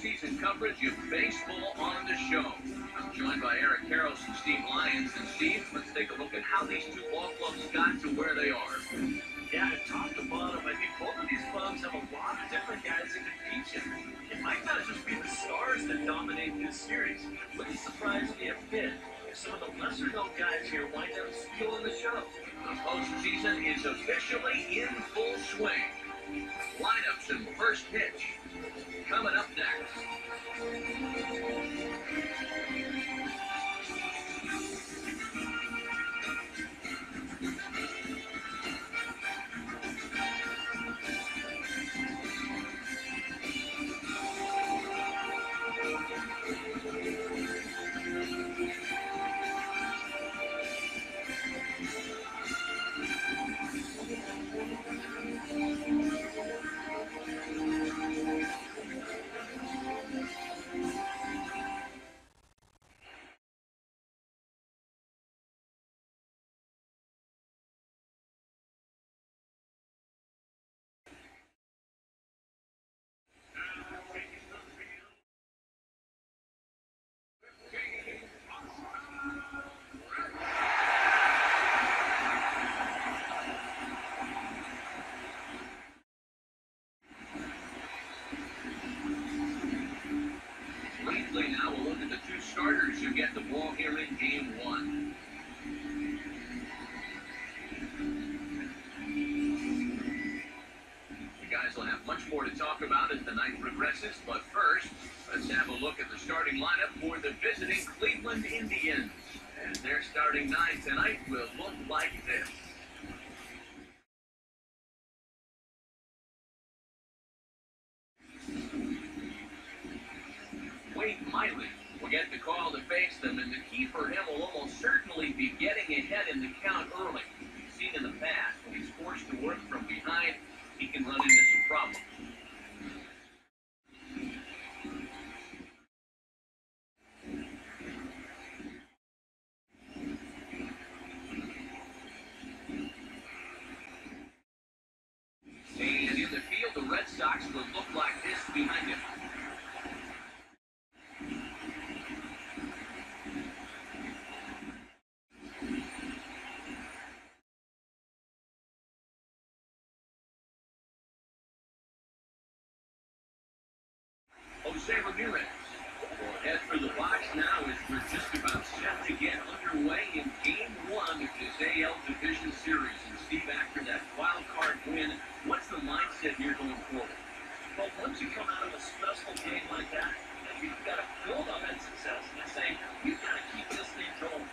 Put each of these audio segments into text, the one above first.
postseason coverage of baseball on the show. I'm joined by Eric Karros and Steve Lyons. And Steve, let's take a look at how these two ball clubs got to where they are. Yeah, top to bottom, I think both of these clubs have a lot of different guys that can teach it. It might not just be the stars that dominate this series. It wouldn't surprise me a bit if some of the lesser-known guys here wind up stealing the show. The postseason is officially in full swing. Lineups and first pitch coming up next. Now we'll look at the two starters who get the ball here in Game 1. The guys will have much more to talk about as the night progresses, but first, let's have a look at the starting lineup for the visiting Cleveland Indians. And their starting nine tonight will look like this. Miley will get the call to face them, and the key for him will almost certainly be getting ahead in the count early. We've seen in the past, when he's forced to work from behind, he can run into some problems. And in the field, the Red Sox will look like this behind him. Jose Ramirez will head for the box now as we're just about set to get underway in Game 1 of this AL Division Series. And Steve, after that wild card win, what's the mindset here going forward? Well, once you come out of a stressful game like that, you've got to build on that success and say, we've got to keep this thing going.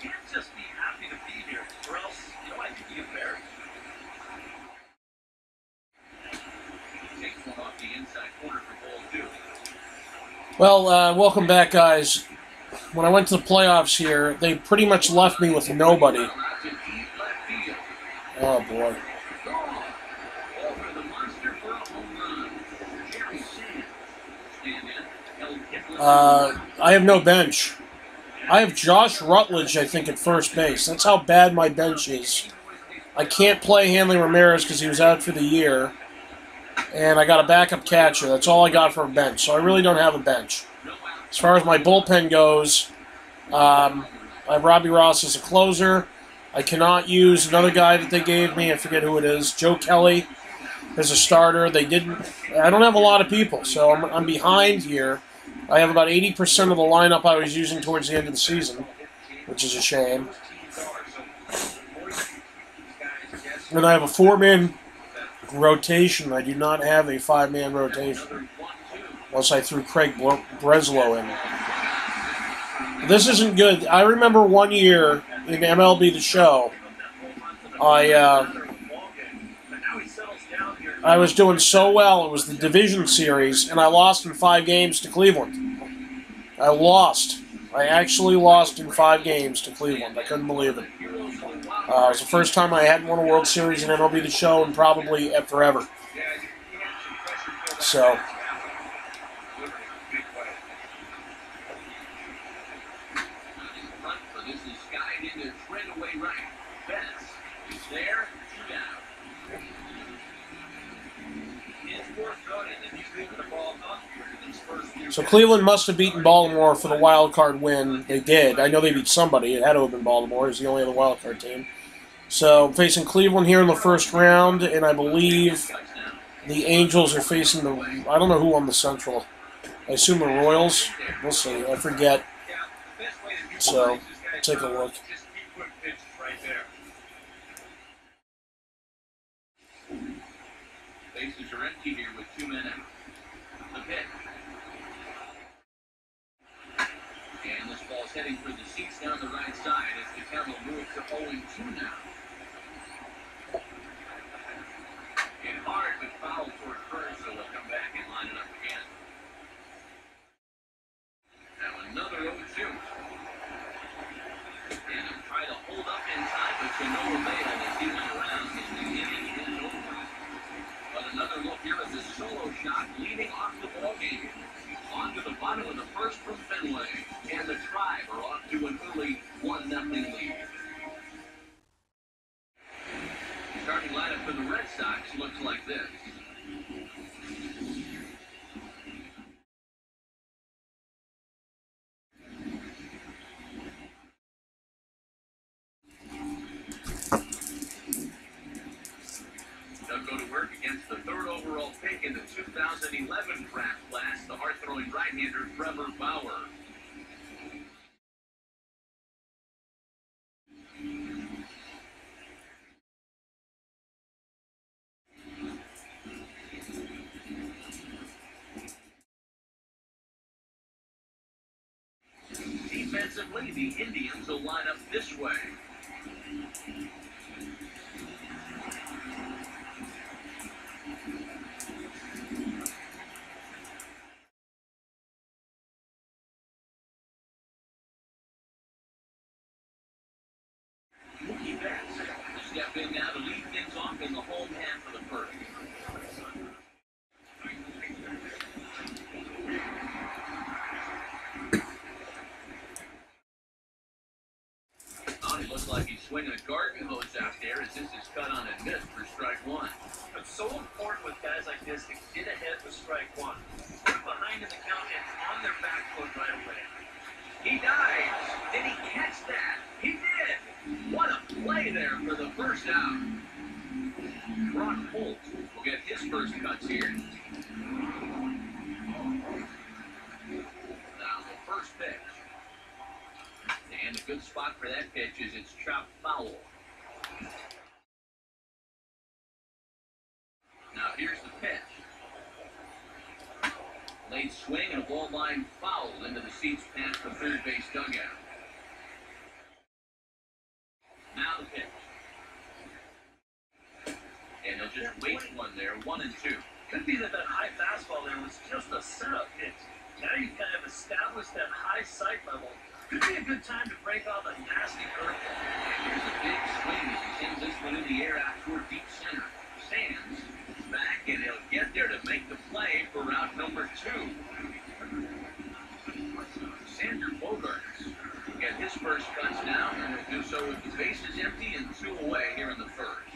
You can't just be happy to be here, or else, I think you get buried. Takes one off the inside corner for ball 2. Well, welcome back, guys. When I went to the playoffs here, they pretty much left me with nobody. Oh, boy. I have no bench. I have Josh Rutledge, I think, at first base. That's how bad my bench is. I can't play Hanley Ramirez because he was out for the year. And I got a backup catcher. That's all I got for a bench. So I really don't have a bench. As far as my bullpen goes, I have Robbie Ross as a closer. I cannot use another guy that they gave me. I forget who it is. Joe Kelly as a starter. They didn't. I don't have a lot of people, so I'm behind here. I have about 80% of the lineup I was using towards the end of the season, which is a shame. And I have a 4-man rotation. I do not have a 5-man rotation. Unless I threw Craig Breslow in. This isn't good. I remember one year in MLB The Show, I was doing so well. It was the Division Series, and I lost in 5 games to Cleveland. I lost. I actually lost in 5 games to Cleveland. I couldn't believe it. It was the first time I hadn't won a World Series in MLB The Show and probably forever. So, So Cleveland must have beaten Baltimore for the wild card win. They did. I know they beat somebody. It had to have been Baltimore. It's the only other wild card team. So facing Cleveland here in the first round, and I believe the Angels are facing the... I don't know who won the Central. I assume the Royals. We'll see. I forget. So, take a look. Bases are empty here with 2 men out. The pitch. And this ball's heading for the seats down the right side as the count will move to 0-2 now. And hard, but foul toward first, so they'll come back and line it up again. Now another 0-2. And he'll try to hold up in time, but to no avail as he went around and the inning is over. But another look here at the solo shot leading off the ball game. On to the bottom of the first from Fenway. And the Tribe are off to an early 1-0 lead. Starting lineup for the Red Sox looks like this. They'll go to work against the 3rd overall pick in the 2011 draft class, the hard-throwing right-hander Trevor Bauer. Defensively, the Indians will line up this way. Mookie Betts step in now to lead things off in the home half of the first. Oh, he looks like he's swinging a garden hose out there as this is cut on and missed for strike one. It's so important with guys like this to get ahead with strike one. Put behind in the count and on their back foot right away. He dives. Did he catch that? He did. What a play there for the first out. Brock Holt will get his first cuts here. Now the first pitch. And a good spot for that pitch is it's chopped foul. Now here's the pitch. Late swing and a ball line foul into the seats past the third base dugout. Now the pitch. And they'll just wait one there, 1-2. Could be that high fastball there was just a setup pitch. Now you kind of established that high sight level. Could be a good time to break off a nasty curveball. And here's a big swing as he sends this one in the air out toward deep center. Sands back, and he'll get there to make the play for route number 2. Sander Bogarts will get his first cuts now, and he'll do so with the bases empty and 2 away here in the first.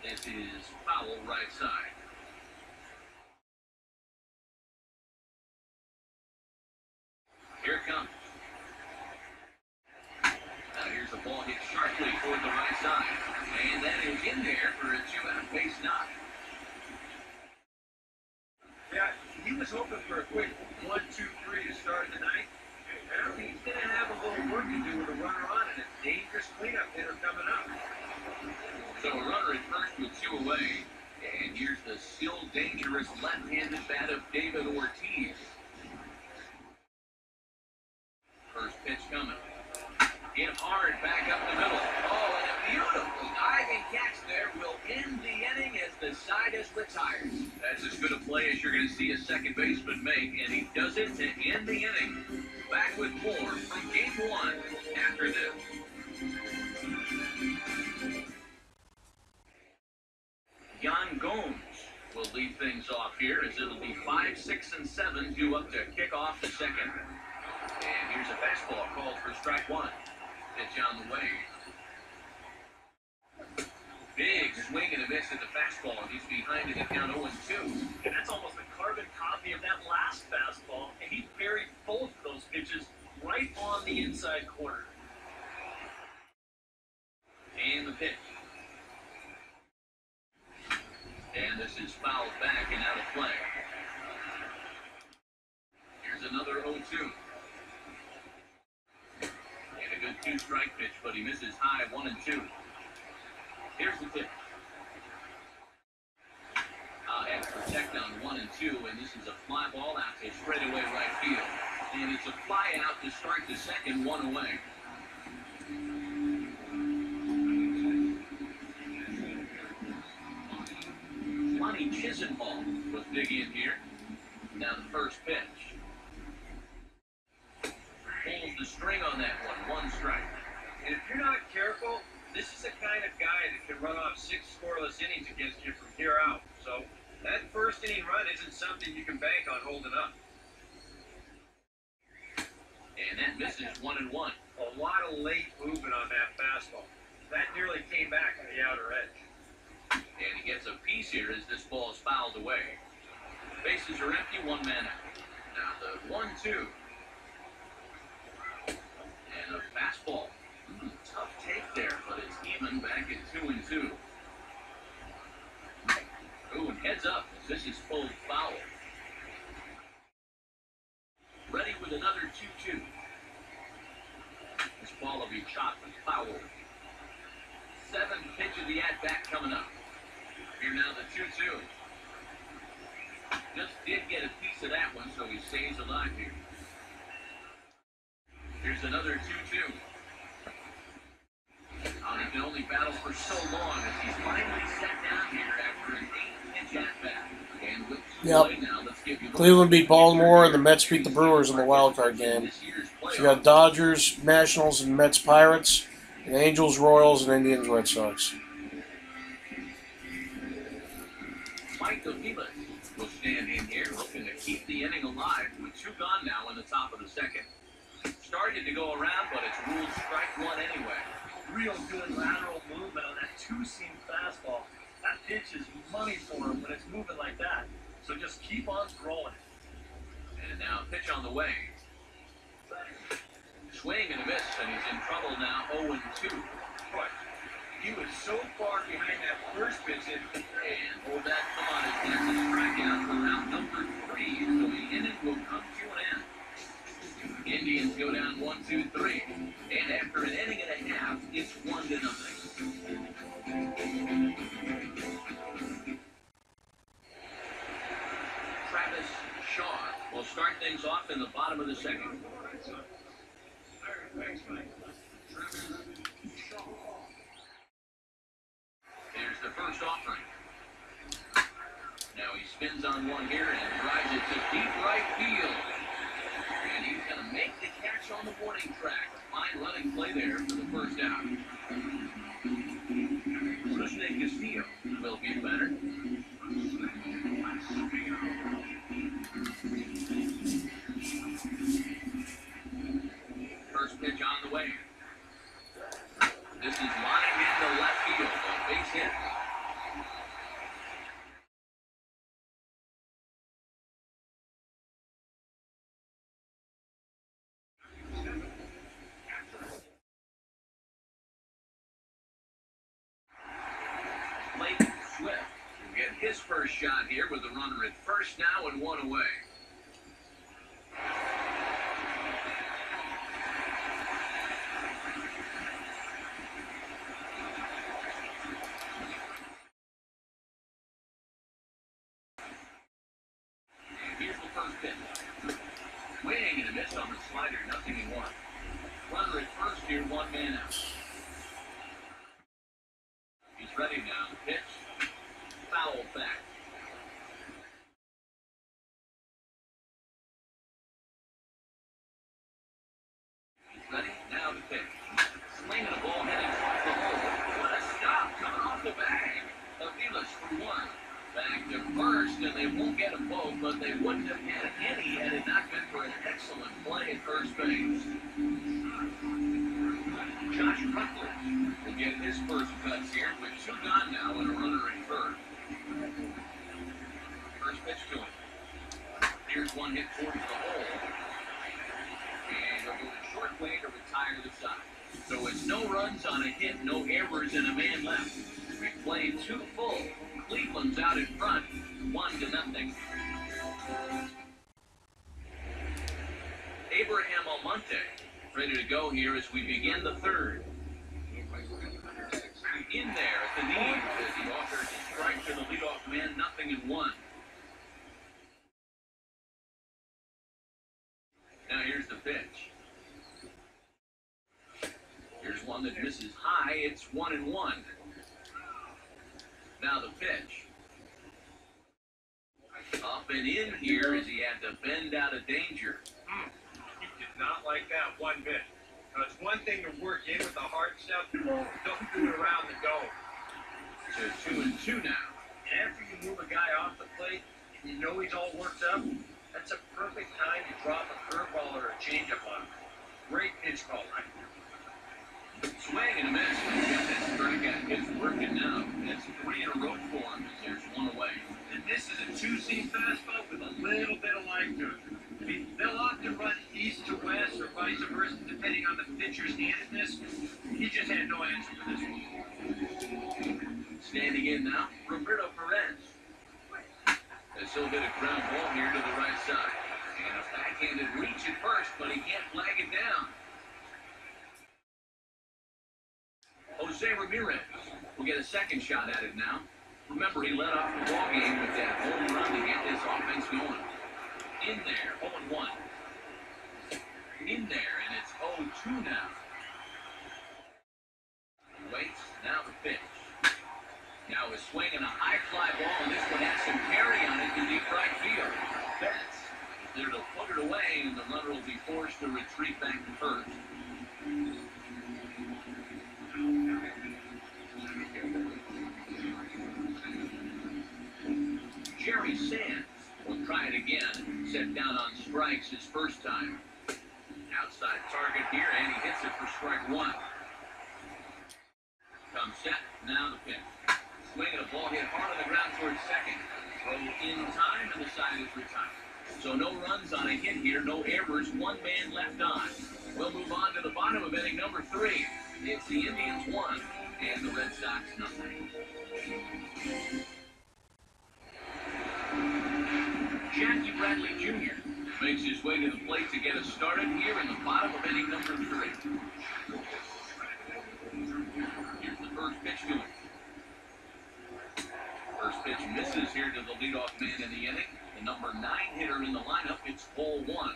This is foul right side. Here it comes. Now here's the ball hit sharply toward the right side. And that is in there for a 2-out base knock. Yeah, he was hoping for a quick 1-2-3 to start the night. Well, he's going to have a little work to do with a runner on and a dangerous cleanup hitter coming up. So a runner at first with 2 away. And here's the still dangerous left-handed bat of David Ortiz. First pitch coming. Hit hard back up the middle. Oh, and a beautiful diving catch there will end the inning as the side is retired. That's as good a play as you're going to see a second baseman make, and he does it to end the inning. Back with more from Game 1 after this. Jan Gomes will lead things off here as it'll be 5, 6, and 7 due up to kick off the second. And here's a fastball called for strike 1. Pitch on the way. Big swing and a miss at the fastball, and he's behind in the count 0-2. And that's almost a carbon 2-strike pitch, but he misses high 1-2. Here's the pitch. And protect on 1-2, and this is a fly ball out to straightaway right field. And it's a fly out to start the second, 1 away. Lonnie Chisenhall was big in here. Now the first pitch. Pulls the string on that one, 1 strike. And if you're not careful, this is the kind of guy that can run off 6 scoreless innings against you from here out. So that first inning run isn't something you can bank on holding up. And that misses 1-1. A lot of late movement on that fastball. That nearly came back on the outer edge. And he gets a piece here as this ball is fouled away. Bases are empty, 1 man out. Now the 1-2. And a fastball. Tough take there, but it's even back at 2-2. Ooh, and heads up as this is pulled foul. Ready with another 2-2. This ball will be chopped and fouled. 7th pitch of the at-bat coming up. Here now the 2-2. Just did get a piece of that one, so he stays alive here. Here's another 2-2. He can only battle for so long as he's finally set down here after an 8-pitch at-bat. And with play now, let's give you Cleveland beat Baltimore, and the Mets beat the Brewers in the wild card game. So you got Dodgers, Nationals, and Mets Pirates, and Angels, Royals, and Indians Red Sox. Mike Divison will stand in here looking to keep the inning alive with 2 gone now in the top of the second. Started to go around, but it's ruled strike 1 anyway. Real good lateral movement on that 2-seam fastball. That pitch is money for him when it's moving like that. So just keep on throwing it. And now pitch on the way. Swing and a miss, and he's in trouble now, 0-2. But he was so far behind that first pitch and hold that thought as that's a strikeout for round number 3. So the inning will come to an end. Indians go down 1-2-3. And after an inning and a half, it's 1-0. Travis Shaw will start things off in the bottom of the second. Here's the first offering. Now he spins on one here and drives it to deep right field. And he's going to make the catch on the warning track. A fine running play there for the first out. Rusney Castillo will be better. First pitch on the way. This is lined into left field. A base hit. His first shot here with the runner at first now and 1 away. And here's the first pitch. Swing and a miss on the slider, 0-1. Runner at first here, 1 man out. He's ready now. The pitch. Foul back. He's ready now to pitch. Swinging a ball heading towards the hole. What a stop coming off the bag. Divison for 1. Back to first, and they won't get a vote, but they wouldn't have had any had it not been for an excellent play at first base. Josh Rutledge will get his first cuts here with 2 gone now and a runner in third. First pitch to him. Here's one hit towards the hole. And he'll go the short way to retire the side. So it's no runs on a hit, no errors, and a man left. We played 2 full. Cleveland's out in front, 1-0. Abraham Almonte Ready to go here as we begin the third. In there at the knees as he offers a strike to the leadoff man, 0-1. Now here's the pitch. Here's one that misses high. It's 1-1. Now the pitch. Up and in here as he had to bend out of danger. He did not like that one bit. Now, it's one thing to work in with the hard stuff. Don't do it around the dome. So 2-2 now. And after you move a guy off the plate and you know he's all worked up, that's a perfect time to drop a curveball or a changeup on him. Great pitch call right there. Swing and a miss. That strikeout gets working now. That's 3 in a row for him. There's one away. And this is a two-seam fastball with a little bit of life to it. I mean, they'll often run east to west or vice versa, depending on the pitcher's handedness. He just had no answer for this one. Standing in now, Roberto Perez. As he'll hit a ground ball here to the right side. And a backhanded reach at first, but he can't flag it down. Jose Ramirez will get a second shot at it now. Remember, he led off the ball game with that home run to get this offense going. In there, 0-1. In there, and it's 0-2 now. Waits, now the pitch. Now a swing and a high fly ball, and this one has some carry on it to deep right field. That's there to put it away, and the runner will be forced to retreat back to first. Jerry Sands will try it again. Set down on strikes his first time. Outside target here, and he hits it for strike one. Comes set, now the pitch. Swing and a ball hit hard on the ground towards second. Throw in time, and the side is retired. So no runs on a hit here, no errors, one man left on. We'll move on to the bottom of inning number 3. It's the Indians 1 and the Red Sox 0. Jackie Bradley Jr. makes his way to the plate to get us started here in the bottom of inning number 3. Here's the first pitch to him. First pitch misses here to the leadoff man in the inning. The number 9 hitter in the lineup, it's ball 1.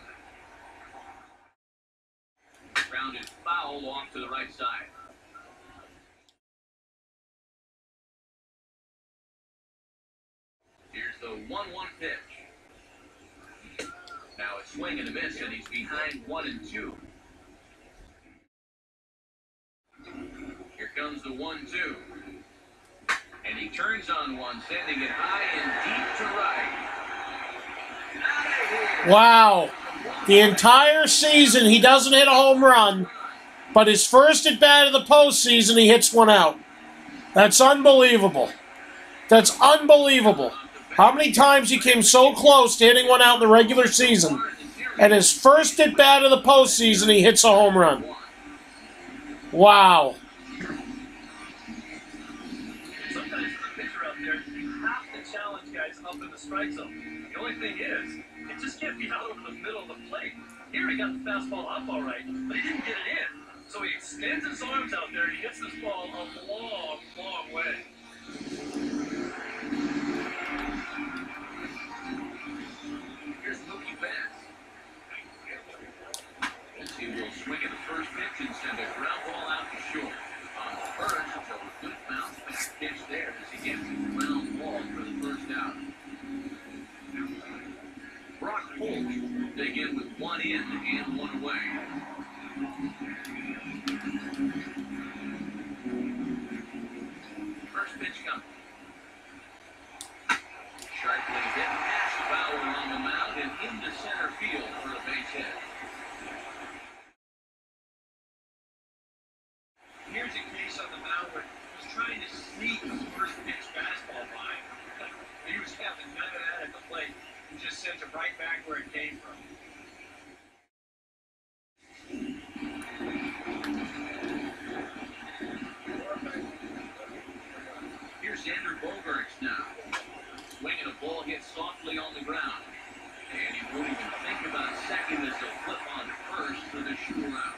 Grounded foul off to the right side. Here's the 1-1 pitch. Now a swing and a miss, and he's behind 1-2. Here comes the 1-2. And he turns on one, sending it high and deep to right. Wow. The entire season, he doesn't hit a home run, but his first at bat of the postseason, he hits one out. That's unbelievable. That's unbelievable. How many times he came so close to hitting one out in the regular season, and his first at bat of the postseason, he hits a home run. Wow. Sometimes the pitcher out there, you have to challenge guys up in the strike zone. The only thing is, it just can't be out over the middle of the plate. Here he got the fastball up all right, but he didn't get it in. So he extends his arms out there and he hits this ball a long, long way. Here's Mookie Betts. As he will swing at the first pitch and send a ground ball out to short. On the first, so a good bounce back pitch there as he gets the ground ball for the first out. Brock Holt dig in with 1 in and 1 away. First pitch coming. Sharply hit past Fowler on the mound and into center field for a base hit. Here's a case on the mound where he's trying to sneak the first pitch fastball by. He was having none of that at the plate. He just sent it right back where it came from. Here's Xander Bogaerts now. Swinging a ball hit softly on the ground. And he won't even think about second as he'll flip on first for the sure out.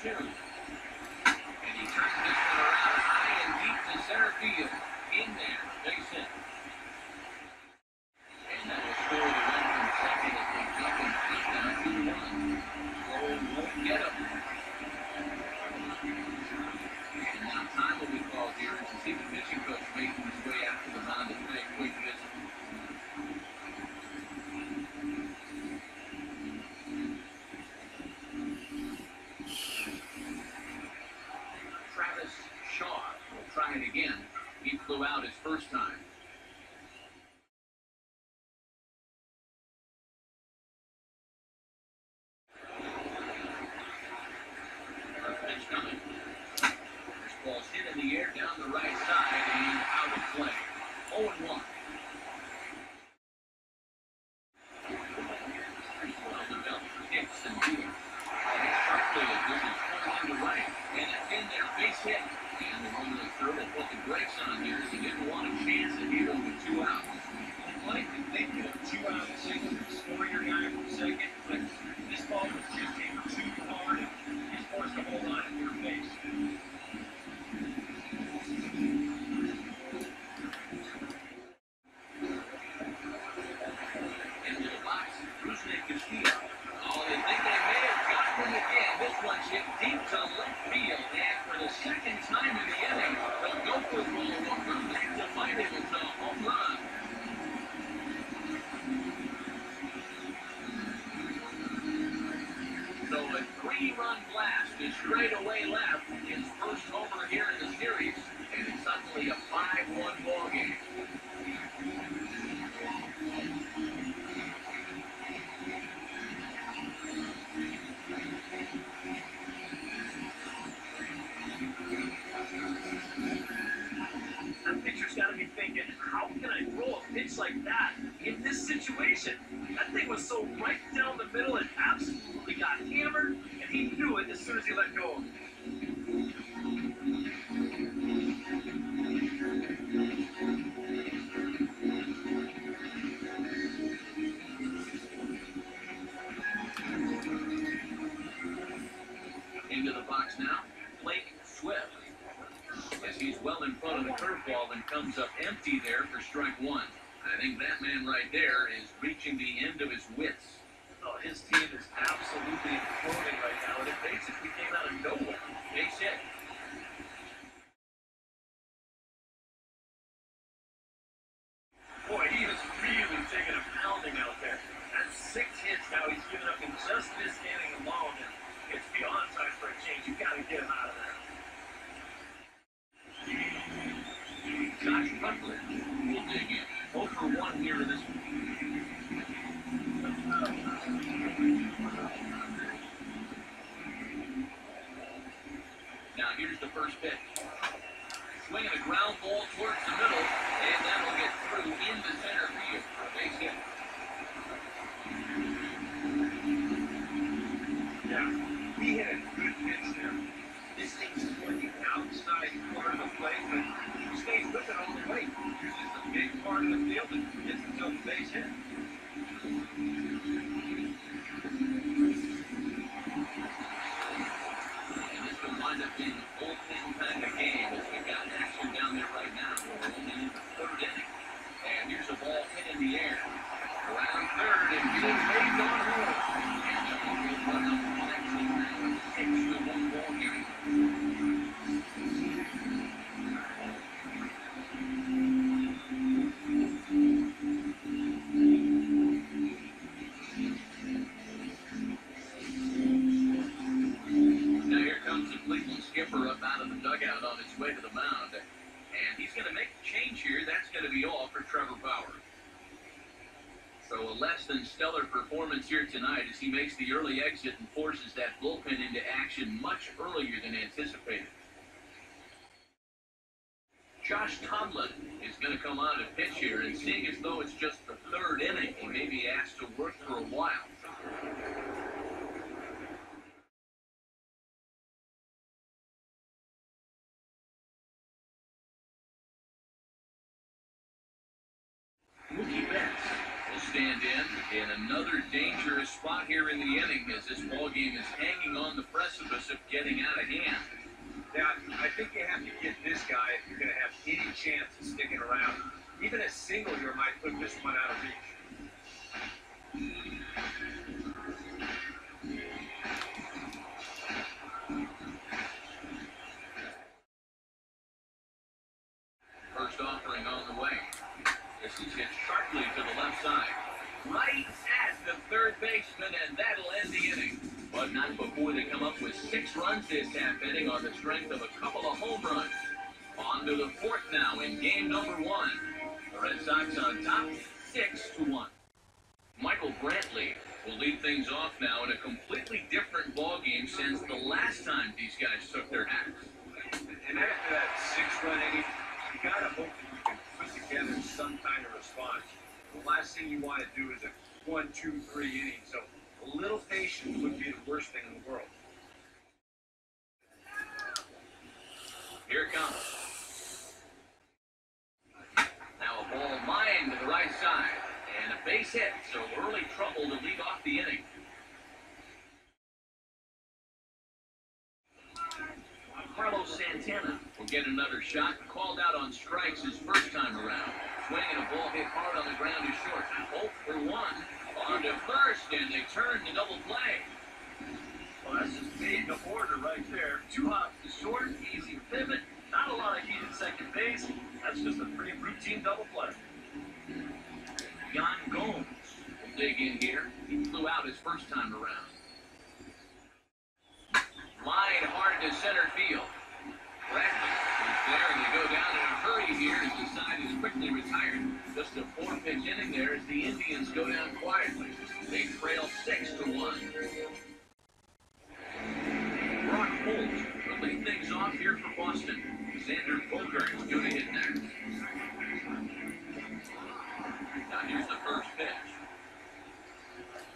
2. And he turns this one around high and deep to center field. In there, base hit. And that will score the run from second as they jump and flip down 2-1. Roll won't get him. And now time will be called here as you see the pitching coach making his way out to the mound to pay a quick visit. Try it again. He flew out his first time. First pitch coming. This ball's hit in the air down the right side and out of play. 0-1. Well developed hits and deals. Sharply as this is swung into right. And it's in there. Base hit. And the runner at third will put the brakes on here. He didn't want a chance to hit him with 2 outs. Mike, they could have 2 out single and score your guy from second, but this ball was just hit too hard and he's forced to hold on to your face. Into the box, Rusney Castillo. Oh, they think they may have gotten him again. This one's hit deep to left field, and for the second time in the inning, the Gophers will walk from back to fight it with a home run. So a 3-run blast is straight away left, his first homer here in the series, and it's suddenly a 5-1 ball game. That pitcher's got to be thinking, how can I throw a pitch like that in this situation? That thing was so right down the middle and absolutely got hammered, and he knew it as soon as he let go. Into the box now, Blake Swift. As he's well in front of the curveball and comes up empty there for strike 1. I think that man right there is reaching the end of his wits. Oh, his team is absolutely imploding right now, and it basically came out of nowhere. Base hit. Boy, he is really taking a pounding out there. That's 6 hits now he's given up in just this inning alone, and it's beyond time for a change. You've got to get him out of there. Josh Butler will dig in. 0 for 1 here in this one. Now here's the first pitch. Swinging a ground ball towards the middle, and that'll get through into center field for a base hit. Yeah, he had a good pitch there. This thing's working outside part of the plate, but he stays with it all the way. Uses the big part of the field and gets himself a base hit. And this could wind up being a bullpen kind of game as we've got action down there right now. We're only in the 3rd inning. And here's a ball hit in the air. Around third and being waved on home. And the ball will run up the section now. 6-1 ball game. Skipper up out of the dugout on his way to the mound. And he's going to make a change here. That's going to be all for Trevor Bauer. So a less than stellar performance here tonight as he makes the early exit and forces that bullpen into action much earlier than anticipated. Josh Tomlin is going to come on and pitch here, and seeing as though it's just the 3rd inning, he may be asked to work for a while. Mookie Betts will stand in another dangerous spot here later in the inning as this ball game is hanging on the precipice of getting out of hand. Yeah, I think you have to get this guy if you're going to have any chance of sticking around. Even a single here might put this one out of reach. First offering on the way. This is hit sharply to the left side. Right at the third baseman, and that'll end the inning. But not before they come up with 6 runs this half inning on the strength of a couple of home runs. On to the fourth now in game number 1. The Red Sox on top, 6-1. Michael Brantley will lead things off now in a completely different ball game since the last time these guys took their hats. And after that 6-run inning, you got to hope that you can put together some kind of response. The last thing you want to do is a 1, 2, 3 inning. So a little patience would be the worst thing in the world. Here it comes. Now a ball lined to the right side. And a base hit, so early trouble to lead off the inning. Carlos Santana will get another shot. Called out on strikes his first time around. Swinging a ball hit hard on the ground to short. 0 for 1. On to first, and they turn to double play. Well, that's just being the order right there. 2 hops to short, easy pivot. Not a lot of heat at second base. That's just a pretty routine double play. Yan Gomes will dig in here. He flew out his first time around. Line hard to center field. Bradley is there, and they go down in a hurry here as the side is quickly retired. Just a 4-pitch inning there as the Indians go down quietly. They trail 6-1. Brock Holt will lead things off here for Boston. Xander Bogaerts going to hit next. Now here's the first pitch.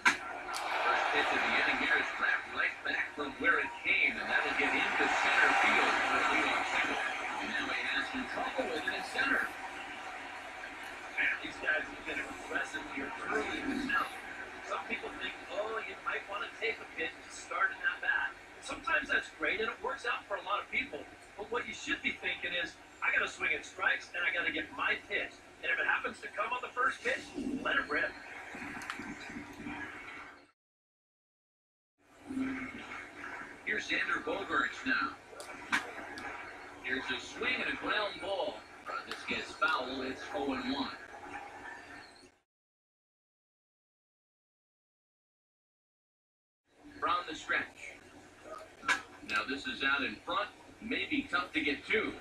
First pitch of the inning here is wrapped right back from where it came, and that'll get into center field for a leadoff single. And now he has some trouble with it in center. Man, these guys have been aggressive here early in the count. Some people think, oh, you might want to take a pitch to start in that bat. Sometimes that's great, and it works out for a lot of people. But what you should be thinking is, I got to swing at strikes, and I got to get my pitch. And if it happens to come on the first pitch, let it rip. Here's Xander Bogaerts now. Here's a swing and a ground ball. This gets foul. It's 0-1. From the stretch. Now this is out in front. Maybe tough to get to.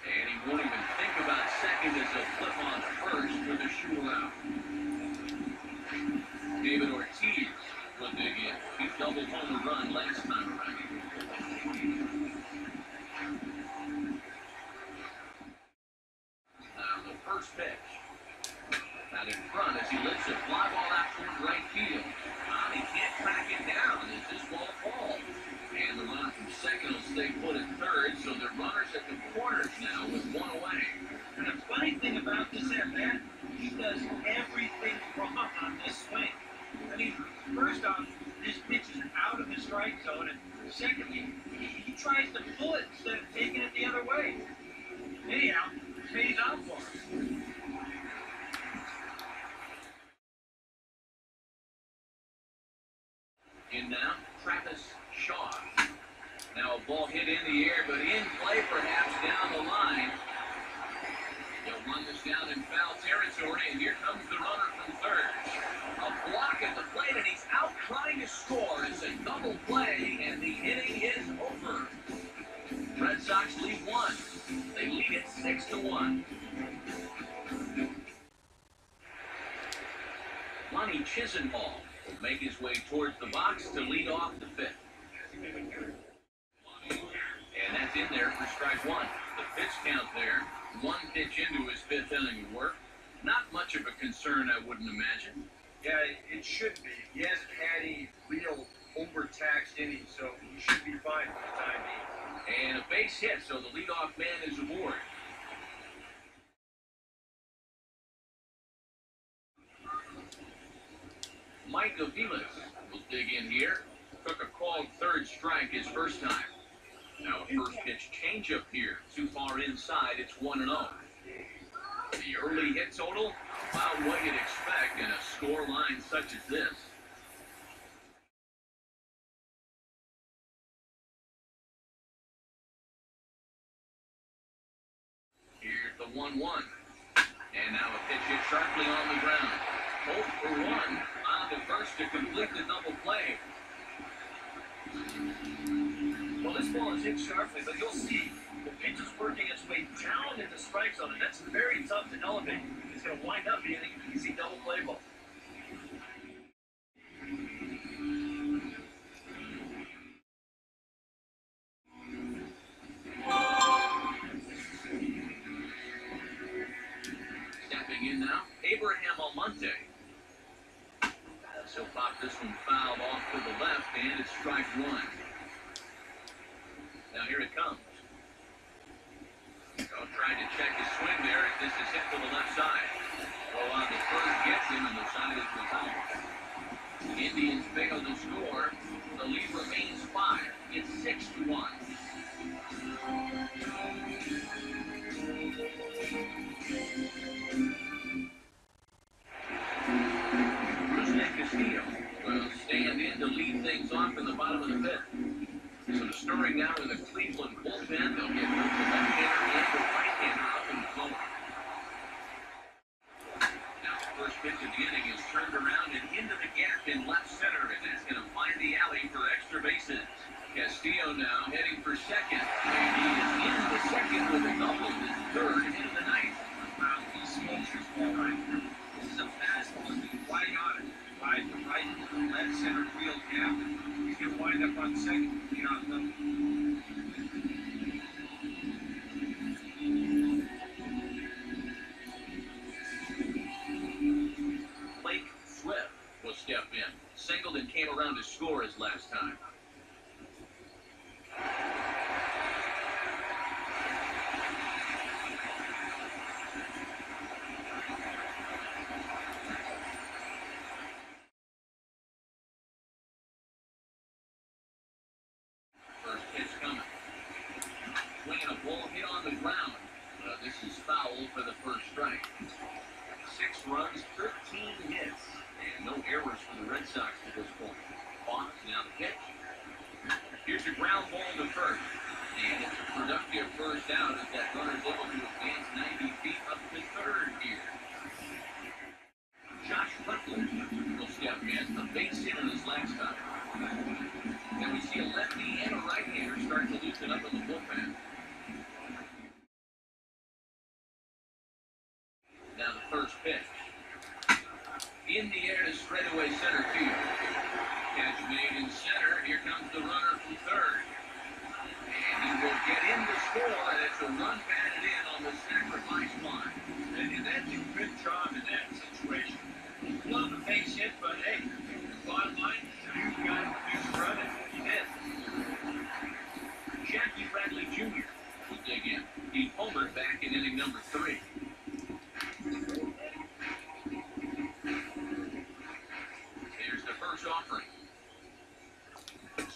And he won't even think about second as he'll flip on first for the shootout. David Ortiz will dig in. He doubled home a run last time around. Now the first pitch. Out in front as he lifts a fly ball out toward right field. He can't track it down as this ball falls. And the runner from second will stay put at third, so the runner's at the corners now with 1 away. And the funny thing about this at-bat, he does everything wrong on this swing. I mean, first off, this pitch is out of the strike zone, and secondly, he tries to pull it instead of taking it the other way. Anyhow, it pays out for him. In now, Travis Shaw. Now a ball hit in the air, but in play perhaps down the line. They'll run this down in foul territory, and here comes the runner from third. A block at the plate, and he's out trying to score. It's a double play, and the inning is over. Red Sox lead 1. They lead it 6-1. Lonnie Chisenhall will make his way towards the box to lead off the fifth. And that's in there for strike 1. The pitch count there. 1 pitch into his 5th inning of work. Not much of a concern, I wouldn't imagine. Yeah, it should be. He hasn't had any real overtaxed innings, so he should be fine for the time being. And a base hit, so the leadoff man is aboard. Mike Aviles will dig first pitch changeup here. Too far inside, it's 1-0. The early hit total, about what you'd expect in a score line such as this. Here's the 1-1. And now a pitch hit sharply on the ground. 0 for 1 on the first to complete the double play. Well, this ball is hit sharply, but you'll see the pitch is working its way down into strike zone, and that's very tough to elevate. It's going to wind up being an easy double play ball. Stepping in now, Abraham Almonte. So pop this one fouled off to the left, and it's strike one. Now here it comes. Trying to check his swing there, and this is hit to the left side. Well, on the first gets him, and the side is retired. The Indians fail to score. The lead remains 5. It's 6-1. Castillo will stand in to lead things off in the bottom of the fifth. So the stirring now in the Cleveland bullpen. They'll get both the left-hander and the right-hander up and flowing. Now the first pitch of the inning is turned around and into the gap in left center, and that's going to find the alley for extra bases. Castillo now heading for second, and he is in the second with a double, his third hit of the night. Wow, he smokes this ball right through. This is a fastball. He's right on it. Right to right to the left center field gap. He's going to wind up on second. Blake Swift will step in. Singleton came around to score his last time. First pitch coming. Swinging a ball hit on the ground. This is foul for the first strike. 6 runs, 13 hits, and no errors for the Red Sox at this point. Fox now the pitch. Here's a ground ball to first. And it's a productive first out as that runner is able to advance 90 feet up to third here. Josh Rutledge will step in. A base hit on his last time. Then we see a lefty and a right-hander start to loosen up in the bullpen. Now the first pitch. In the air to straightaway center field. Catch made in center. Here comes the runner from third. And he will get in to score, and it's a run batted in on the sacrifice line. And that's a good job in that situation. Love the base hit, but hey, bottom line, you got to run it. He did. Jackie Bradley Jr. will dig in. He homered back in inning number 3. Here's the first offering.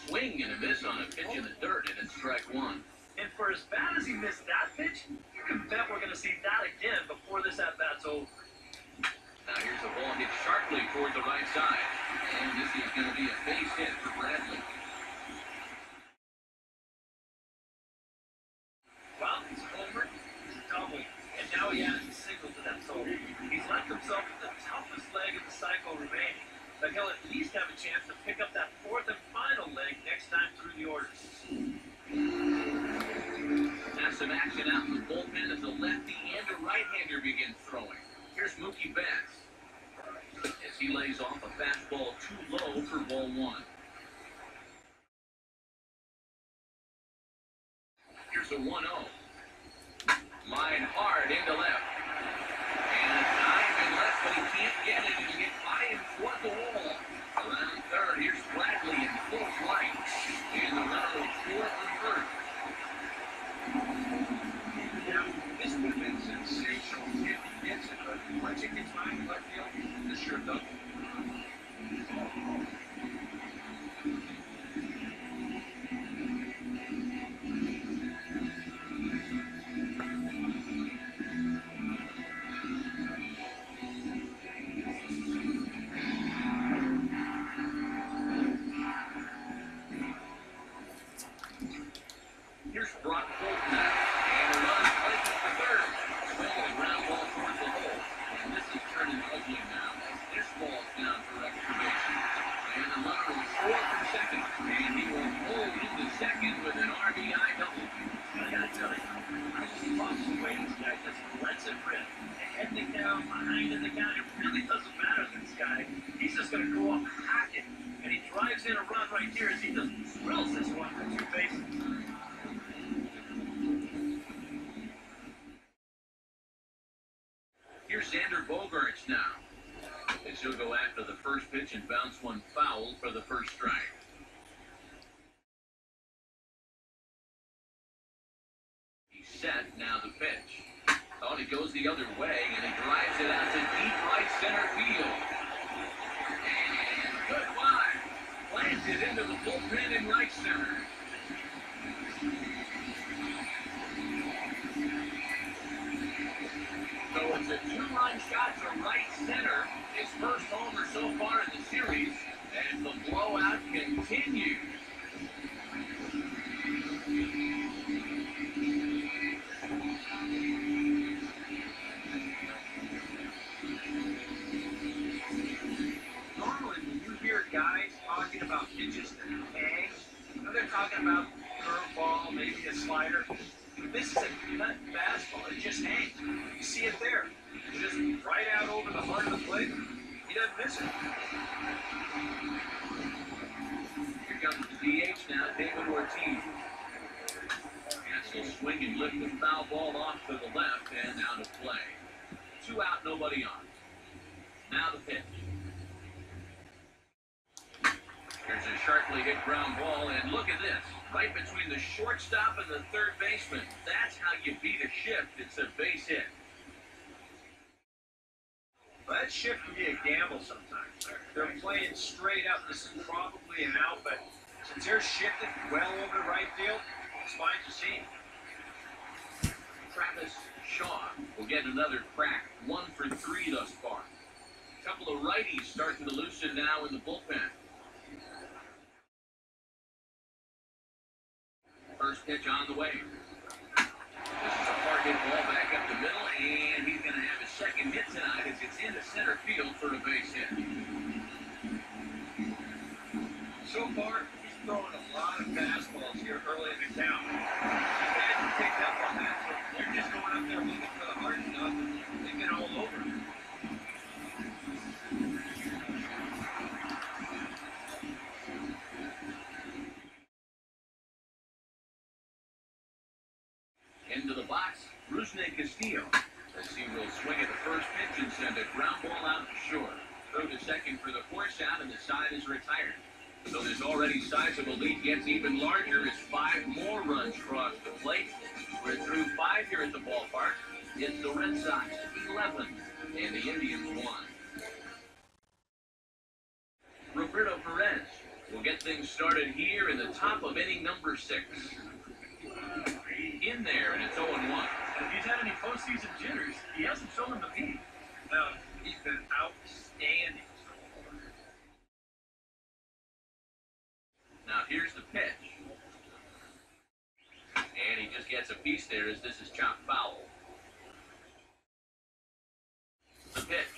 Swing and a miss on a pitch in the dirt, and it's strike one. And for as bad as he missed that pitch, you can bet we're going to see that again before this at-bat's over. Now here's a ball hit sharply toward the right side. And this is going to be a base hit for Bradley. Well, he's homered, he's doubled, and now he adds a signal to that total. He's left himself with the toughest leg of the cycle remaining, but he'll at least have a chance to pick up that fourth and final leg next time through the order. Now some action out in the bullpen as a lefty and a right-hander begin throwing. Here's Mookie Betts as he lays off a fastball too low for ball 1. Here's a 1-0. Line hard into left. And a dive in left, but he can't get it. He'll get by him toward the wall. Around third, here's Bradley in full flight. And the runner will score from first. Yeah, this would have been sensational if he gets it, but once it gets by in left field, this sure does. runner will score for second, and he will hold into second with an RBI double. I gotta tell you, I just love the way this guy just lets it rip. Head the down, behind in the count. It really doesn't matter to this guy. He's just gonna go up hacking. And he drives in a run right here as he just drills this one for two bases. Here's Xander Bogaerts now. As he'll go after the first pitch and bounce one foul for the first strike. He's set, now the pitch. Oh, he goes the other way, and he drives it out to deep right center field. And good wide. Planted into the bullpen in right center. So it's a two-run shot to right center. His first homer so far in the series, and the blowout continues. Normally, when you hear guys talking about pitches that hang, they're talking about curveball, maybe a slider. This is a nut fastball. It just hangs. You see it there. It's just right out over the heart of the plate. He doesn't miss it. Here comes the DH now, David Ortiz. Yes, he'll swing and lift the foul ball off to the left and out of play. 2 out, nobody on. Now the pitch. There's a sharply hit ground ball, and look at this. Right between the shortstop and the third baseman. That's how you beat a shift. It's a base hit. Well, that shift can be a gamble sometimes. They're playing straight up. This is probably an out, but since they're shifted well over the right field, it's fine to see. Travis Shaw will get another crack. 1 for 3 thus far. A couple of righties starting to loosen now in the bullpen. First pitch on the way. This is a hard hit ball back up the middle, and he's going to have his second hit tonight as it's into center field for a base hit. So far, he's throwing a lot of fastballs here early in the count. The guys who picked up on that, so they're just going up there looking for the hard stuff, and they've been all over. Into the box, Rusney Castillo. As he will swing at the first pitch and send a ground ball out to short. Throw to second for the force out, and the side is retired. So this already sizable lead gets even larger as 5 more runs cross the plate. We're through 5 here at the ballpark. It's the Red Sox 11 and the Indians 1. Roberto Perez will get things started here in the top of inning number 6. In there, and it's 0-1. If he's had any postseason jitters, he hasn't shown them the beat. No, he's been outstanding. Now here's the pitch. And he just gets a piece there as this is chopped foul. The pitch.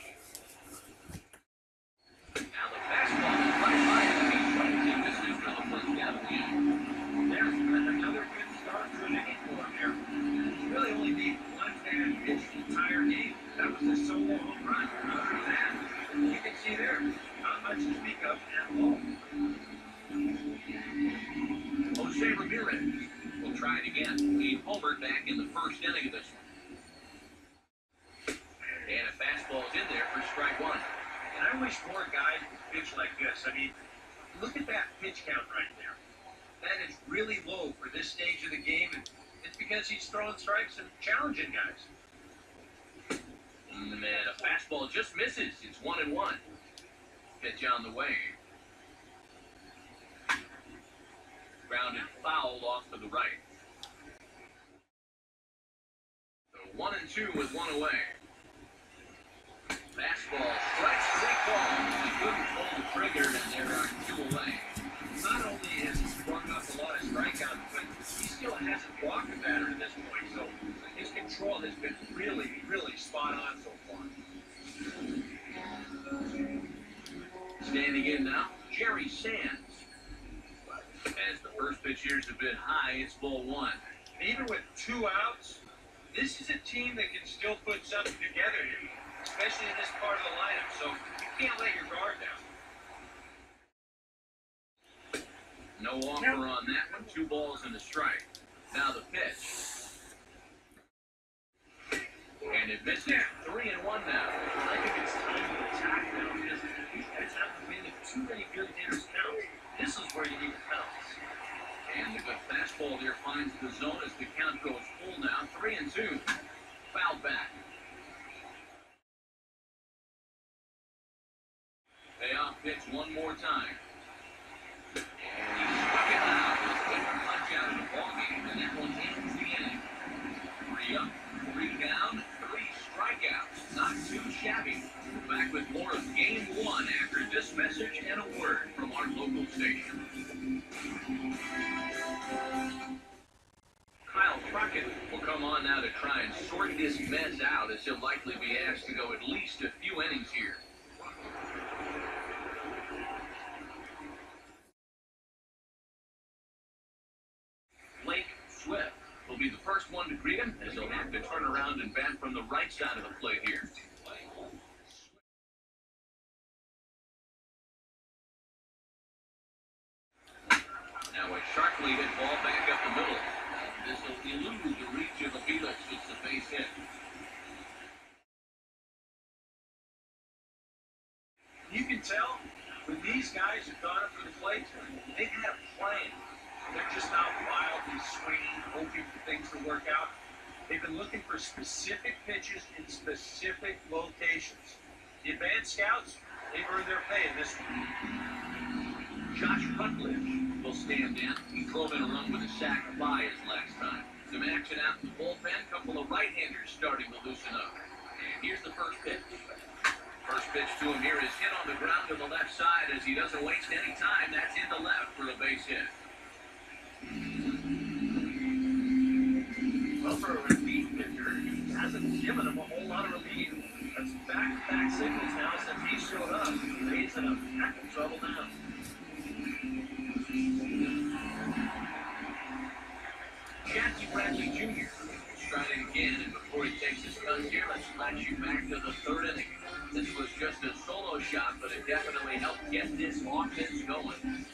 Now the fastball is right by him. He swings and misses for the first out of the inning. There's another good start to an inning for him there. You really only need one bad pitch the entire game. That was a solo home run. Other than that, you can see there, not much to speak of at all. Jose Ramirez will try it again. He homered back in the first inning of this one. And a fastball's in there for strike 1. And I wish more guys would pitch like this. I mean, look at that pitch count right there. That is really low for this stage of the game, and it's because he's throwing strikes and challenging guys. And a fastball just misses. It's 1-1. Pitch on the way. Grounded foul off to the right. So 1-2 with 1 away. Fastball strikes 3 balls. He couldn't pull the trigger, and there are 2 away. Not only has he sprung up a lot of strikeouts, but he still hasn't walked the batter at this point, so his control has been really, really spot on so far. Standing in now, Jerry Sanders. stands. As the first pitch years have been high, it's ball one. Even with 2 outs, this is a team that can still put something together here, especially in this part of the lineup. So you can't let your guard down. No offer on that one. 2 balls and a strike. Now the pitch. And it misses. 3-1 now. I think it's time to attack now because these guys haven't made too many good hitters count. This is where you need to pounce. And the good fastball there finds the zone as the count goes full now. 3-2. Foul back. Payoff pitch one more time. And he struck it out. His favorite punch out of the ballgame, and that one ends the inning. 3 up, 3 down, 3 strikeouts. Not too shabby. Back with more of Game 1 after this message and a word from our local station. Kyle Crockett will come on now to try and sort this mess out, as he'll likely be asked to go at least a few innings here. Blake Swift will be the first one to greet him, as he'll have to turn around and bat from the right side of the plate here. Now a sharply hit ball back up the middle. This will elude the reach of the Felix. It's a base hit. You can tell when these guys have gone up to the plate, they've had a plan. They're just not wildly swinging, hoping for things to work out. They've been looking for specific pitches in specific locations. The advanced scouts, they've earned their pay in this one. Josh Rutledge will stand in. He drove in a run with a sac fly his last time. Some action out in the bullpen. Couple of right-handers starting to loosen up. And here's the first pitch. First pitch to him here is hit on the ground to the left side as he doesn't waste any time. That's into left for a base hit. Well, for a relief pitcher, he hasn't given him a whole lot of relief. That's back-to-back signals now since he showed up. He's in a heck of trouble now. Jackie Bradley Jr. striding again, and before he takes his cut here, let's flash you back to the 3rd inning. This was just a solo shot, but it definitely helped get this offense going.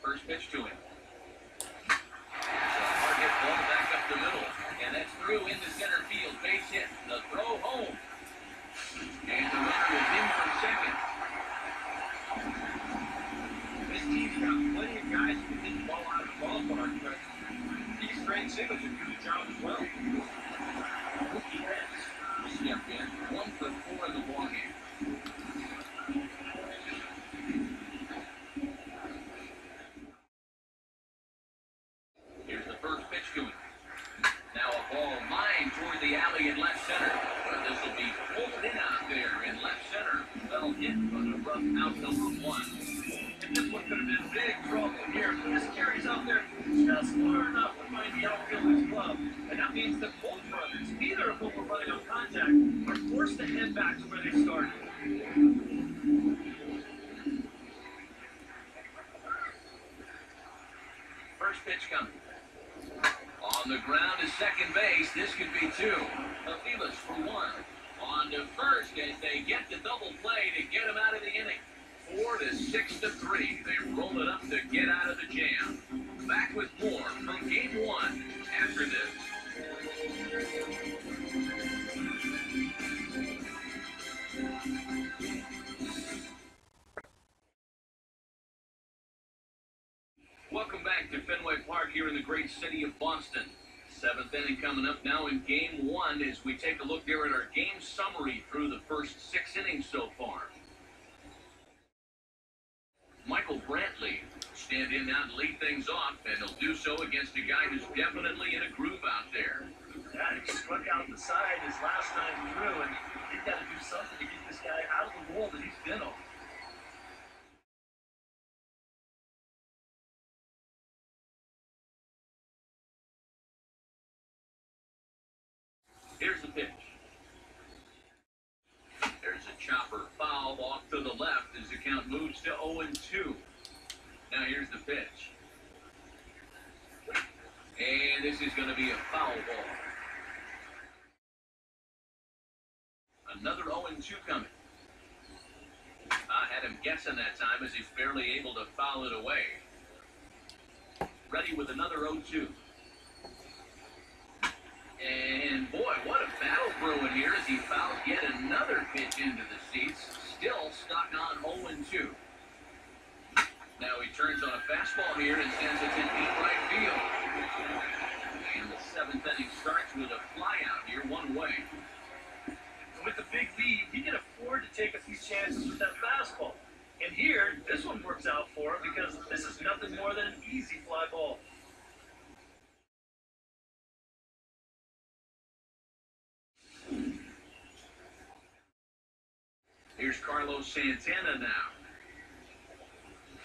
First pitch to him. Hard hit ball back up the middle, and that's through into center field. Base hit. The throw home. And the runner is in from second. This team's got plenty of guys who can hit the ball out of the ballpark, but these straight singles will do the job as well. Rookie Hess stepped in. 1 for 4 in the ballgame. Here's the first pitch to him. Now a ball lined toward the alley in left center. But this will be pulled in out there in left center. Well hit on a rough out number 1. And this one could have been big trouble here. This carries out there just far enough to find the outfielder's glove. And that means that both brothers, neither of whom were running on contact, are forced to head back to where they started. First pitch coming. On the ground is second base. This could be 2. Felix for 1. On to first as they get the double play to get him out of the inning. 4 to 6 to 3. They roll it up to get out of the jam. Back with more from Game 1 after this. Welcome back to Fenway Park here in the great city of Boston. 7th inning coming up now in Game 1 as we take a look there at our game summary through the first 6 innings so far. Michael Brantley stand in now to lead things off, and he'll do so against a guy who's definitely in a groove out there. Yeah, he struck out the side his last time through, and he's got to do something to get this guy out of the hole that he's been on. chopper foul off to the left as the count moves to 0-2. Now here's the pitch. And this is going to be a foul ball. Another 0-2 coming. I had him guessing that time as he's barely able to foul it away. Ready with another 0-2. And boy, what a battle brewing here as he fouls yet another pitch into the seats. Still stuck on 0-2. Now he turns on a fastball here and sends it to deep right field. And the seventh inning starts with a flyout here, one away. With the big lead, he can afford to take a few chances with that fastball. And here, this one works out for him because this is nothing more than an easy fly ball. Here's Carlos Santana now.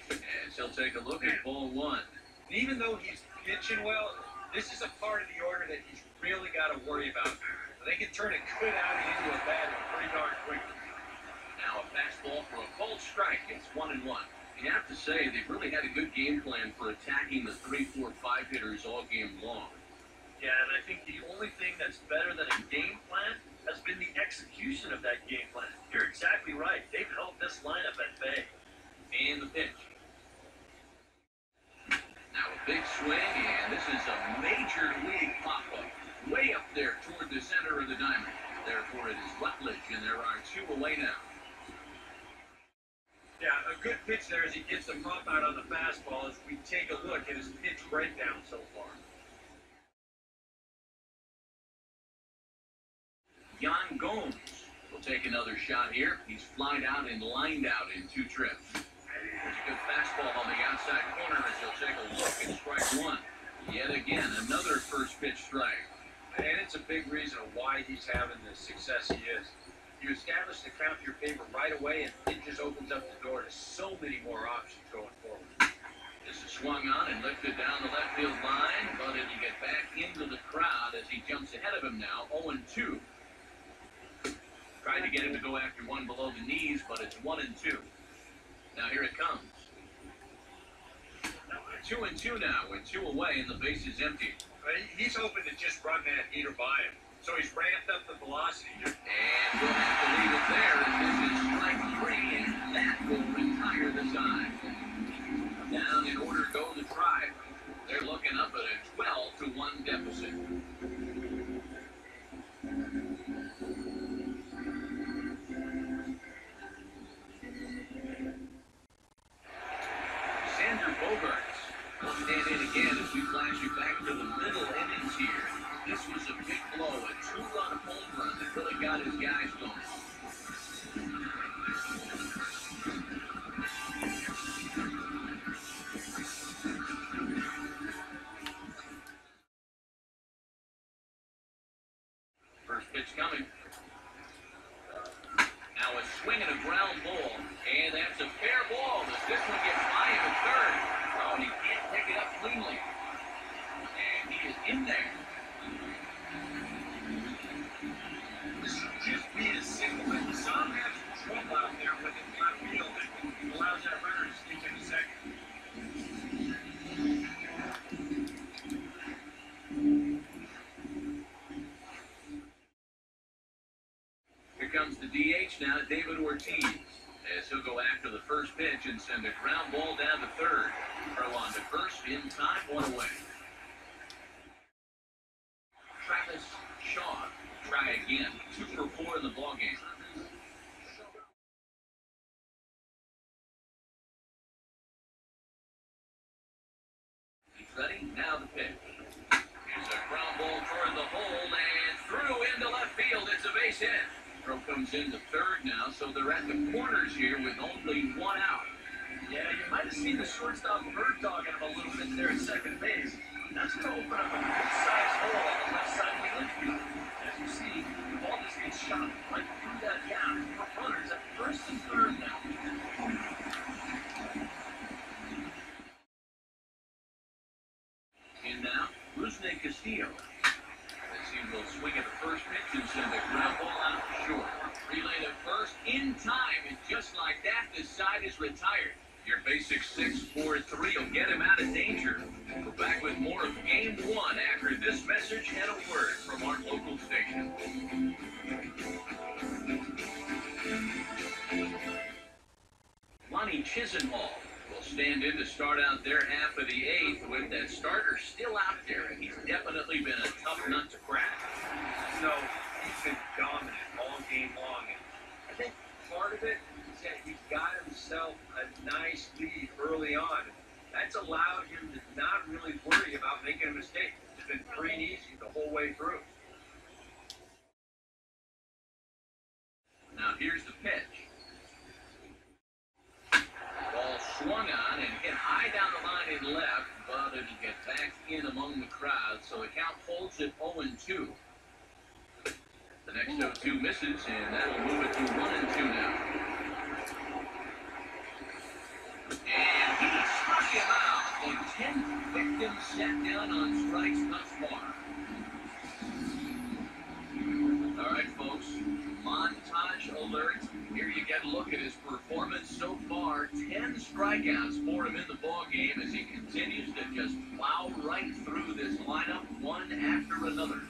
As he'll take a look at ball one. And even though he's pitching well, this is a part of the order that he's really got to worry about. They can turn a good outing into a bad one pretty darn quickly. Now a fastball for a called strike. It's 1-1. You have to say they've really had a good game plan for attacking the 3, 4, 5 hitters all game long. Yeah, and I think the only thing that's better than a game plan has been the execution of that game plan. You're exactly right. They've held this lineup at bay. And the pitch. Now a big swing, and this is a major league pop-up. Way up there toward the center of the diamond. Therefore it is Rutledge, and there are 2 away now. Yeah, a good pitch there as he gets the pop out on the fastball as we take a look at his pitch breakdown so far. Yan Gomes will take another shot here. He's flied out and lined out in 2 trips. There's a good fastball on the outside corner as he'll take a look at strike 1. Yet again, another first pitch strike. And it's a big reason why he's having the success he is. You establish the count in your favor right away, and it just opens up the door to so many more options going forward. This is swung on and lifted down the left field line, but it'll get back into the crowd as he jumps ahead of him now, 0-2. Tried to get him to go after one below the knees, but it's 1-2. Now here it comes. 2-2 now with 2 away and the base is empty. He's hoping to just run that heater by him. So he's ramped up the velocity. And we'll have to leave it there as this is strike 3, and that will retire the side. Down in order go the Tribe. They're looking up at a 12-1 deficit. Xander Bogaerts will stand in again as we flash you back to the middle innings here. This was a big blow, a 2-run home run that really got his guys going. First pitch coming. Now a swing and a ground ball, and that's a fair ball. Does this one get by him at third? Oh, and he can't pick it up cleanly. And he is in there. This should just be a single. Some have trouble out there with the left field that allows that runner to sneak in a second. Here comes the DH now, David Ortiz, as he'll go after the first pitch and send a ground ball down to third. Throw on to first in time, 1 away. Travis Shaw, try again, 2 for 4 in the ballgame. He's ready, now the pitch. Here's a ground ball toward the hole and through into left field. It's a base hit. Throw comes into third now, so they're at the corners here with only 1 out. Yeah, you might have seen the shortstop bird dogging him a little bit there at second base. That's going to open up a good-sized hole on the left side of the infield. As you see, the ball just gets shot right through that gap. Runners at first and third now. And now, Rusney Castillo. As he will swing at the first pitch and send a ground ball out short. Relay to first in basic 6-4-3 will get him out of danger. We're back with more of Game 1 after this message and a word from our local station. Lonnie Chisenhall will stand in to start out their half of the 8th with that starter still out there, and he's definitely been a tough nut to crack. So, he's been dominant all game long, and I think part of it is that he's got himself a nice lead early on. That's allowed him to not really worry about making a mistake. It's been free and easy the whole way through. Now here's the pitch. Ball swung on and hit high down the line in left, but it'll get back in among the crowd, so the count holds at 0-2. The next 0-2 misses, and that'll move it to 1-2 now. And he struck him out, and 10 victims set down on strikes thus far. All right, folks, montage alert. Here you get a look at his performance so far. 10 strikeouts for him in the ballgame as he continues to just plow right through this lineup one after another.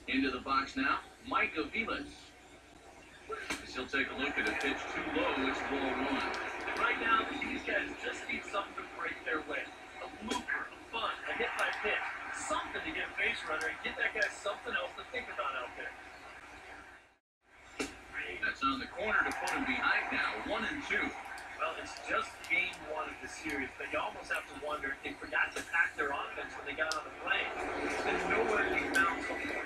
Into the box now, Mike Aviles. As he'll take a look at a pitch too low, it's ball 1. Right now, these guys just need something to break their way. A blooper, a bunt, a hit by pitch. Something to get a base runner and get that guy something else to think about out there. That's on the corner to put him behind now, 1-2. Well, it's just game 1 of the series, but you almost have to wonder if they forgot to pack their offense when they got on the plane. There's nowhere to be found so far.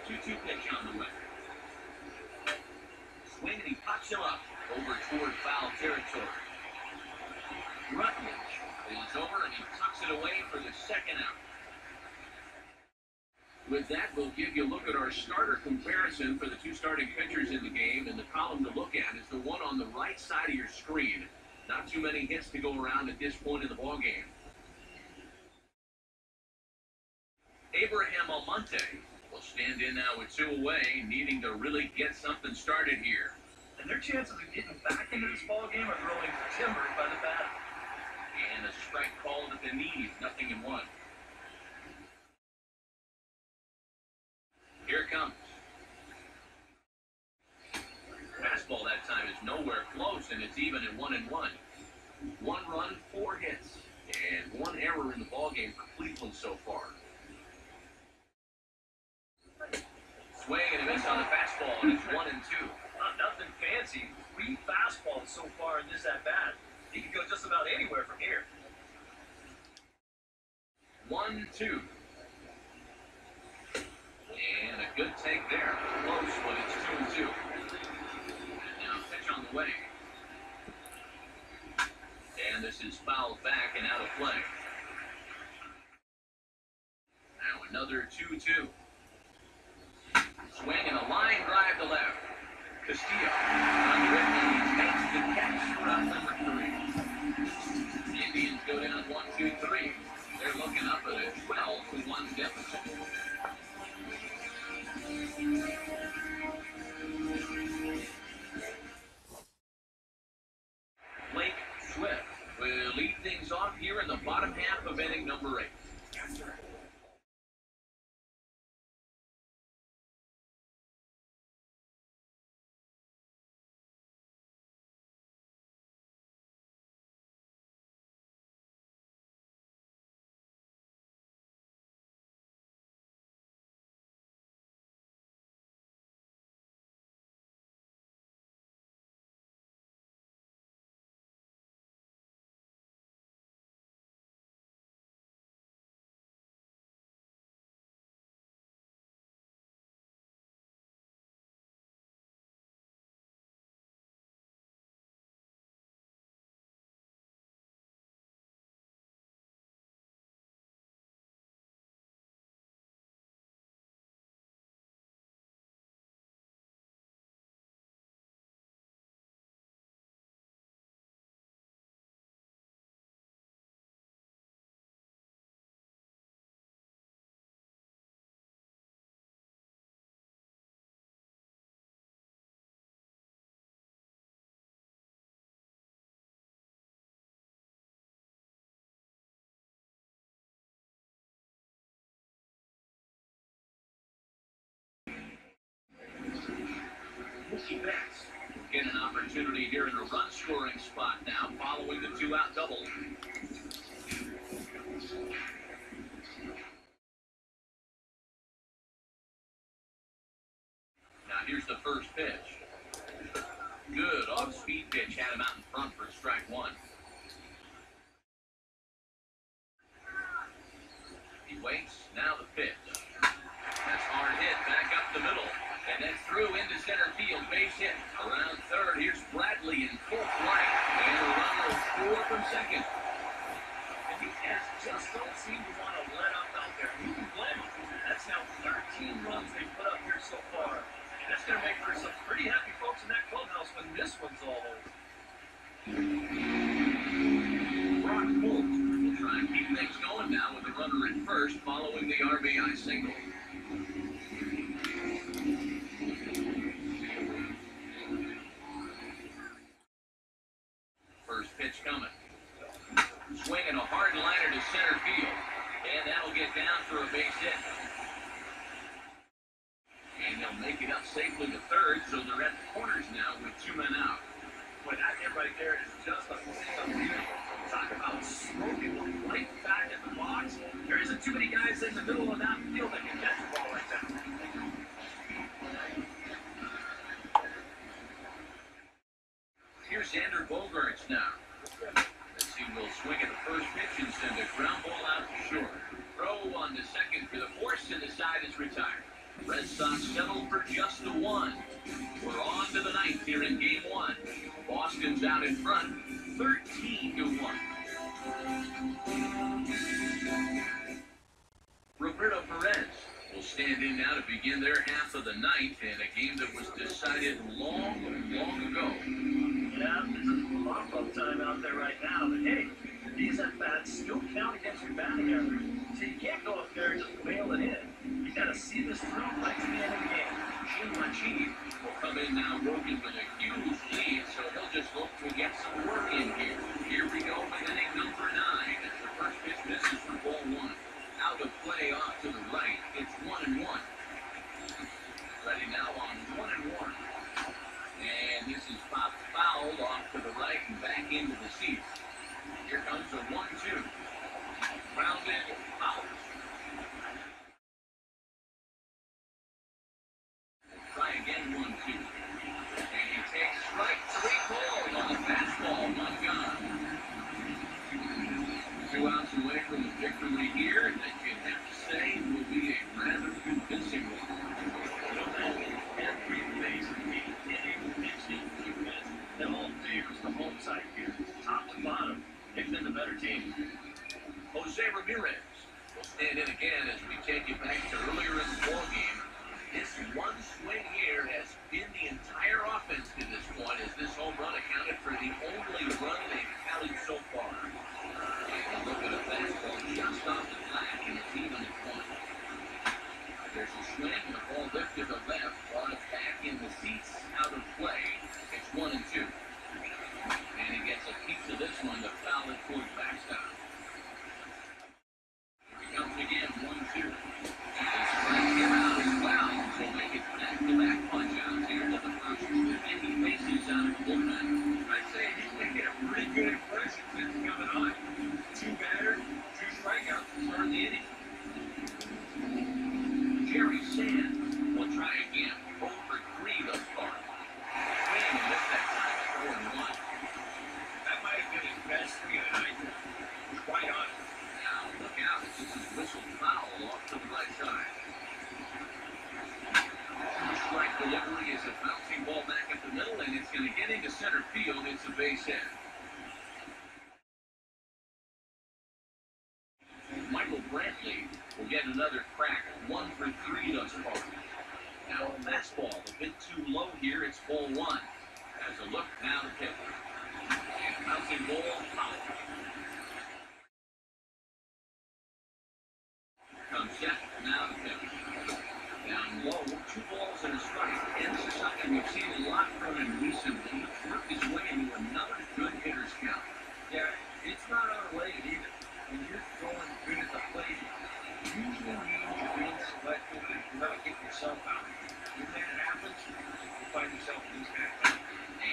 2-2 pitch on the way. Swing and he pops him up over toward foul territory. Rutledge is over and he tucks it away for the second out. With that, we'll give you a look at our starter comparison for the 2 starting pitchers in the game, and the column to look at is the one on the right side of your screen. Not too many hits to go around at this point in the ballgame. Abraham Almonte will stand in now with 2 away, needing to really get something started here. And their chances of getting back into this ballgame are growing timbered by the bat. And a strike called at the knees, 0-1. Here it comes. Fastball that time is nowhere close, and it's even at 1-1. 1 run, 4 hits, and 1 error in the ballgame for Cleveland so far. Swing and a miss on the fastball, and it's 1-2. Nothing fancy. 3 fastballs so far in this at-bat. He can go just about anywhere from here. 1-2. And a good take there. Close, but it's 2-2. Now pitch on the way. And this is fouled back and out of play. Now another 2-2. Swing and a line drive to left. Castillo under it, and he takes the catch for out number 3. The Indians go down 1-2-3. They're looking up at a 12-1 deficit. Blake Swift will lead things off here in the bottom half of inning number 8. opportunity here in a run-scoring spot now, following the two-out double. Now here's the first pitch. Good off-speed pitch, had him out in front for strike one. He waits, now the pitch. That's hard hit, back up the middle. And then through into center field, base hit. Around third, here's Bradley in full flight. And a run will score from second. And these guys just don't seem to want to let up out there. Who can blame them? That's now 13 runs they've put up here so far. And that's going to make for some pretty happy folks in that clubhouse when this one's all over. Brock Holt will try and keep things going now with the runner at first following the RBI single. First pitch coming. Swinging a hard liner to center field. And that'll get down for a base hit. And they'll make it up safely to third, so they're at the corners now with two men out. Boy, that hit right there is just a beautiful. Talk about smoking one right back at the box. There isn't too many guys in the middle of that field that can catch the ball like that. Here's Xander Bogaerts now. As he will swing at the first pitch and send a ground ball out to short. Throw on the second for the force, and the side is retired. Red Sox settled for just the one. We're on to the ninth here in game one. Boston's out in front, 13-1. Roberto Perez will stand in now to begin their half of the ninth in a game that was decided long ago. Yeah, this is a lot of time out there right now, but hey, these at-bats still count against your batting average. So you can't go up there and just mail it in. You got to see this through right to the end of the game. Shin will come in now working with a huge lead, so he'll just look to get some work in here. Here we go with inning number 9 as the first pitch misses for ball one. Out of play off to the right, it's 1-1. Ready now on 1-1. And this is popped fouled off to the right and back into the seats. Here comes a 1-2. Grounded out. Try again, 1-2. And he takes strike 3 called on the fastball, one gone. 2 outs away from the victory here, and that you'd have to say will be a rather convincing one. You know, that every base of the hitting, pitching, defense, that all favors the home side here. Top to bottom, they've been the better team. Jose Ramirez will stand in again as we take you back to earlier in the ballgame. This one swing here has been the entire offense to this point, as this home run accounted for the only run they've tallied so far. And look at a fastball just off the flat, and it's even at 1. There's a swing, and the ball lifted to the left, brought it back in the seats, out of play. It's 1-2. And he gets a piece of this one to foul it towards backstop. Comes again, 1-2. And strike him out as well. So make it back-to-back punch-outs here to the first two. And he faces out of the bullpen. I'd say he's making a pretty good impression since coming on. 2 batters, 2 strikeouts to start the inning. Jerry Sand will try again. 0 for 3 thus far. And he missed that time at 4-1. That might have been his best swing of the night. Quite honest. Now, look out. This is whistled foul off to the right side. Strike delivery is a bouncing ball back up the middle, and it's going to get into center field. It's a base hit. Michael Brantley will get another crack. 1 for 3 thus far. Now a fastball a bit too low here. It's ball 1. As a look now to pitch. And bouncing ball foul. Comes set, now to pitch. Down low, 2 balls and a strike. And this is something we've seen a lot from him recently. He's worked his way into another good hitter's count. Yeah, it's not unrelated either. When you're going good at the plate, usually means you're being selective and you're not getting yourself out. When that happens, you find yourself in these kind of things.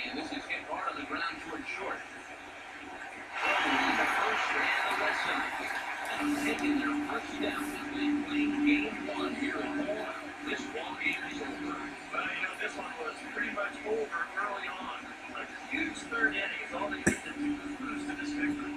And this is hit hard on the ground toward short. On the first and the left side. And taking their first step as they play game one here at home. This ball game is over. But this one was pretty much over early on. A huge third inning is all they needed to cruise to this victory.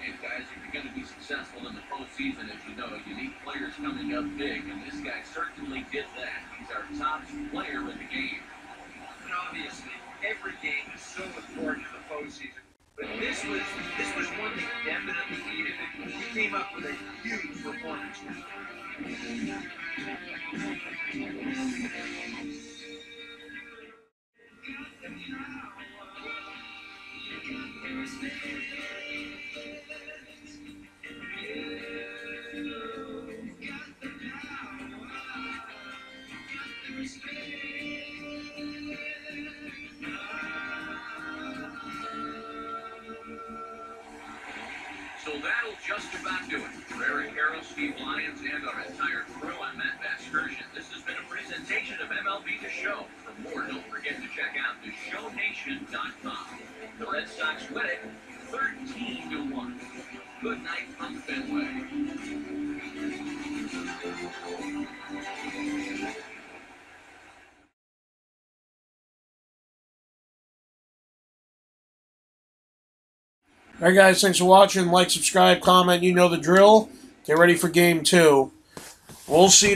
And guys, if you're going to be successful in the postseason, as you know, you need players coming up big, and this guy certainly did that. He's our top player in the game. And obviously, every game is so important in the postseason. But this was one they definitely needed. He came up with a huge performance. So that'll just about do it. For Eric Harrell, Steve Lyons, and our entire crew, I'm Matt Vasgersian. This has been a presentation of MLB The Show. For more, don't forget to check out theshownation.com. The Red Sox win it 13-1. Good night from Fenway. All right, guys, thanks for watching. Like, subscribe, comment. You know the drill. Get ready for game 2. We'll see you